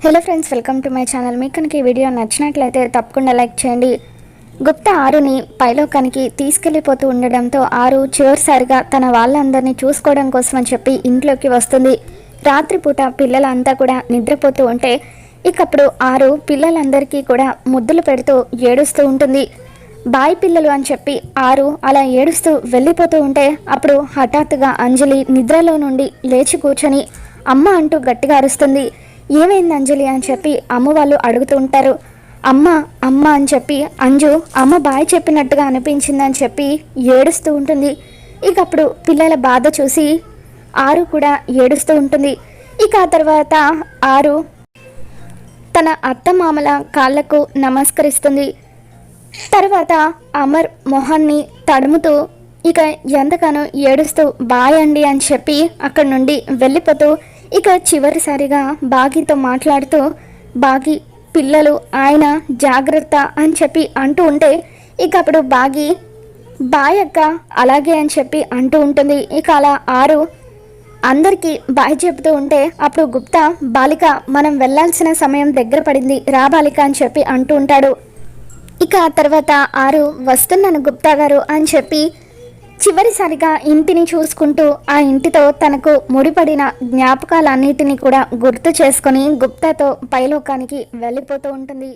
Hello friends, welcome to my channel. మీకు కనుక ఈ వీడియో నచ్చినట్లయితే తప్పకుండా లైక్ చేయండి. గుప్తా ఆరుని పైలోకానికి తీసుకెళ్లిపోతూ ఉండడంతో ఆరు చివరిసారిగా తన వాళ్ళందరినీ చూసుకోవడం కోసం అని చెప్పి ఇంట్లోకి వస్తుంది. రాత్రిపూట పిల్లలంతా కూడా నిద్రపోతూ ఉంటే ఇకప్పుడు ఆరు పిల్లలందరికీ కూడా ముద్దులు పెడుతూ ఏడుస్తూ ఉంటుంది. బాయ్ పిల్లలు అని చెప్పి ఆరు అలా ఏడుస్తూ వెళ్ళిపోతూ ఉంటే అప్పుడు హఠాత్తుగా అంజలి నిద్రలో నుండి లేచి కూర్చొని అమ్మ అంటూ గట్టిగా అరుస్తుంది. ఏమైంది అంజలి అని చెప్పి అమ్మ వాళ్ళు అడుగుతూ ఉంటారు. అమ్మ అమ్మ అని చెప్పి అంజు అమ్మ బాయ్ చెప్పినట్టుగా అనిపించిందని చెప్పి ఏడుస్తూ ఉంటుంది. ఇక అప్పుడు పిల్లల బాధ చూసి ఆరు కూడా ఏడుస్తూ ఉంటుంది. ఇక ఆ తర్వాత ఆరు తన అత్తమామల కాళ్లకు నమస్కరిస్తుంది. తర్వాత అమర్ మొహాన్ని తడుముతూ ఇక ఎంతగానో ఏడుస్తూ బాయ్ అండి అని చెప్పి అక్కడి నుండి వెళ్ళిపోతూ ఇక చివరిసారిగా బాగీతో మాట్లాడుతూ బాగీ పిల్లలు ఆయన జాగ్రత్త అని చెప్పి అంటూ ఉంటే ఇక అప్పుడు బాగీ బాయ్ అక్క అలాగే అని చెప్పి అంటూ ఉంటుంది. ఇక అలా ఆరు అందరికీ బాయ్ చెబుతూ ఉంటే అప్పుడు గుప్తా బాలిక మనం వెళ్ళాల్సిన సమయం దగ్గర పడింది రా బాలిక అని చెప్పి అంటూ ఉంటాడు. ఇక ఆ తర్వాత ఆరు వస్తున్నాను గుప్తా గారు అని చెప్పి చివరిసారిగా ఇంటిని చూసుకుంటూ ఆ ఇంటితో తనకు ముడిపడిన జ్ఞాపకాలన్నిటినీ కూడా గుర్తు చేసుకొని గుప్తాతో పైలోకానికి వెళ్ళిపోతూ ఉంటుంది.